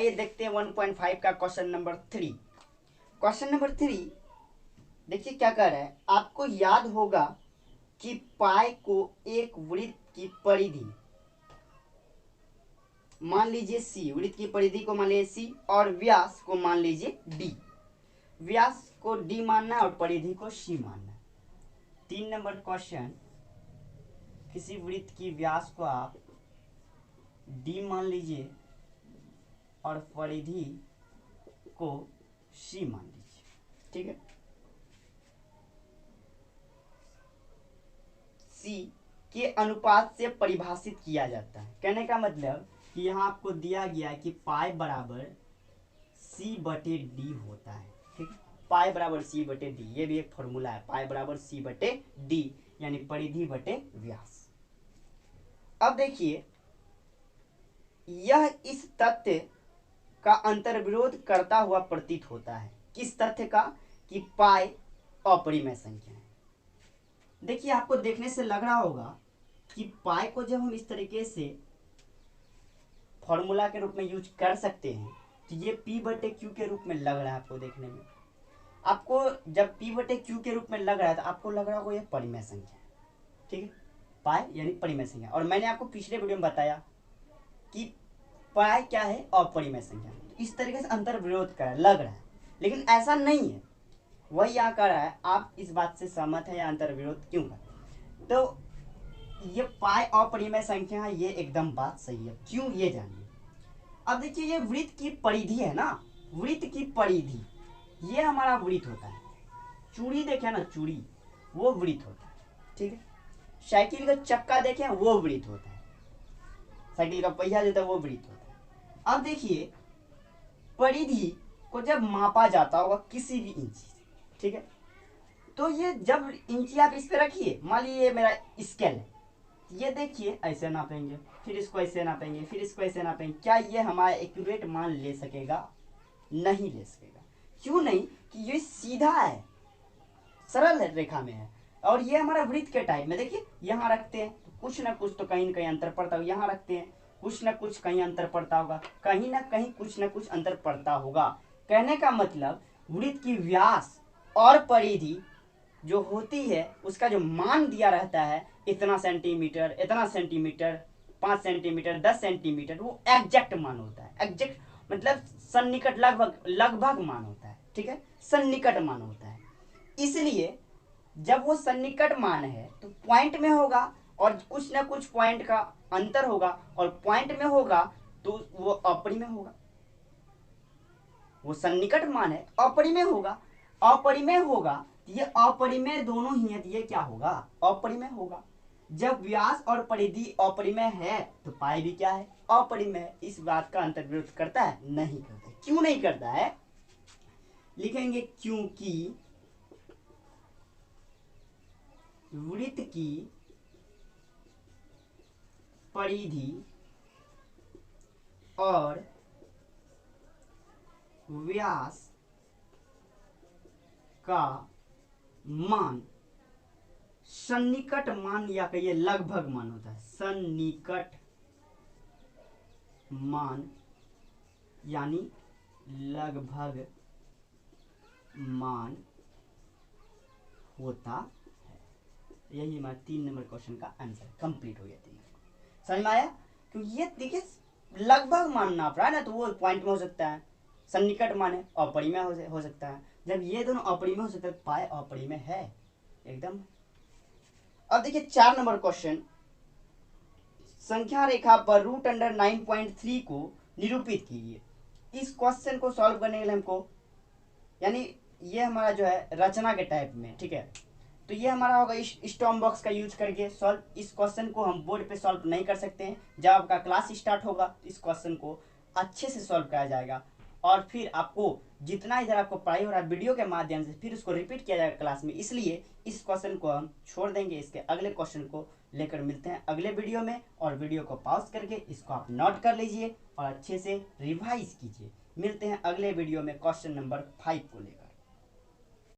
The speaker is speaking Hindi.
आइए देखते हैं 1.5 का क्वेश्चन नंबर 3। क्वेश्चन नंबर 3 देखिए क्या कह रहा है। आपको याद होगा कि पाई को एक वृत्त की परिधि मान लीजिए सी, वृत्त की परिधि को मान लीजिए सी और व्यास को मान लीजिए डी। व्यास को डी मानना है और परिधि को सी मानना है। 3 नंबर क्वेश्चन, किसी वृत्त की व्यास को आप डी मान लीजिए और परिधि को सी मान लीजिए, ठीक है। सी के अनुपात से परिभाषित किया जाता है। कहने का मतलब कि यहाँ आपको दिया गया है कि पाई बराबर सी बटे डी होता है, ठीक है। पाई बराबर सी बटे डी, ये भी एक फॉर्मूला है। पाई बराबर सी बटे डी यानी परिधि बटे व्यास। अब देखिए, यह इस तथ्य का अंतर्विरोध करता हुआ प्रतीत होता है। किस तथ्य का? कि पाई अपरिमेय संख्या है। देखिए, आपको देखने से लग रहा होगा कि पाई को जब हम इस तरीके से फॉर्मूला के रूप में यूज कर सकते हैं तो ये पी बटे क्यू के रूप में लग रहा है आपको देखने में। आपको जब पी बटे क्यू के रूप में लग रहा है तो आपको लग रहा होगा ये परिमेय संख्या है, ठीक है। पाई यानी परिमेय संख्या। और मैंने आपको पिछले वीडियो में बताया कि पाई क्या है? अपरिमेय संख्या। तो इस तरीके से अंतर्विरोध कर लग रहा है, लेकिन ऐसा नहीं है। वही यहाँ कर रहा है। आप इस बात से सहमत है या अंतर्विरोध क्यों कर? तो ये पाई अपरिमेय संख्या है, ये एकदम बात सही है। क्यों, ये जानिए। अब देखिए, ये वृत्त की परिधि है ना, वृत्त की परिधि, ये हमारा वृत्त होता है। चूड़ी देखे ना, चूड़ी, वो वृत्त होता है, ठीक है। साइकिल का चक्का देखें, वो वृत्त होता है। साइकिल का पहिया देता है, वो वृत्त होता है। अब देखिए, परिधि को जब मापा जाता होगा किसी भी इंची से, ठीक है, तो ये जब इंची आप इस पे रखिए, मान लीजिए मेरा स्केल है, ये देखिए ऐसे नापेंगे, फिर इसको ऐसे नापेंगे, फिर इसको ऐसे नापेंगे, क्या ये हमारा एक्यूरेट मान ले सकेगा? नहीं ले सकेगा। क्यों नहीं? कि ये सीधा है, सरल है, रेखा में है। और ये हमारा वृत्त के टाइप में देखिए, यहाँ रखते हैं तो कुछ ना कुछ तो कहीं ना कहीं अंतर पड़ता होगा, यहाँ रखते हैं कुछ ना कुछ कहीं अंतर पड़ता होगा, कहीं ना कहीं कुछ ना कुछ अंतर पड़ता होगा। कहने का मतलब वृत्त की व्यास और परिधि जो होती है उसका जो मान दिया रहता है, इतना सेंटीमीटर, इतना सेंटीमीटर, 5 सेंटीमीटर, 10 सेंटीमीटर, वो एग्जैक्ट मान होता है। एग्जैक्ट मतलब सन्निकट, लगभग मान होता है, ठीक है, सन्निकट मान होता है। इसलिए जब वो सन्निकट मान है तो पॉइंट में होगा और कुछ ना कुछ पॉइंट का अंतर होगा, और पॉइंट में होगा तो वो अपरिमेय होगा। वो सन्निकट मान है, अपरिमेय होगा। अपरिमेय होगा, ये अपरिमेय दोनों ही है, तो ये क्या होगा? अपरिमेय होगा। जब व्यास और परिधि अपरिमेय है तो पाई भी क्या है? अपरिमेय। इस बात का अंतर्विरोध करता है? नहीं करता। क्यों नहीं करता है? लिखेंगे क्योंकि वृत्त की परिधि और व्यास का मान सन्निकट मान या कहिए लगभग मान होता है। सन्निकट मान यानी लगभग मान होता है। यही हमारा 3 नंबर क्वेश्चन का आंसर कंप्लीट हो गया। 3 नंबर समझ में आया? क्योंकि ये देखिए लगभग मान नाप रहा है ना, तो वो पॉइंट में हो सकता है, सन्निकट मान है, अपरिमेय हो सकता है। जब ये दोनों अपरिमेय हो सकता है, पाई अपरिमेय है एकदम। अब देखिए 4 नंबर क्वेश्चन, संख्या रेखा पर √9.3 को निरूपित कीजिए। इस क्वेश्चन को सॉल्व करने के लिए हमको, यानी ये हमारा जो है रचना के टाइप में, ठीक है, तो ये हमारा होगा स्टॉम बॉक्स का यूज करके सॉल्व। इस क्वेश्चन को हम बोर्ड पे सॉल्व नहीं कर सकते हैं। जब आपका क्लास स्टार्ट होगा तो इस क्वेश्चन को अच्छे से सॉल्व किया जाएगा, और फिर आपको जितना इधर आपको पढ़ाई हो रहा है वीडियो के माध्यम से, फिर उसको रिपीट किया जाएगा क्लास में। इसलिए इस क्वेश्चन को हम छोड़ देंगे। इसके अगले क्वेश्चन को लेकर मिलते हैं अगले वीडियो में, और वीडियो को पॉज करके इसको आप नोट कर लीजिए और अच्छे से रिवाइज कीजिए। मिलते हैं अगले वीडियो में क्वेश्चन नंबर 5 को लेकर।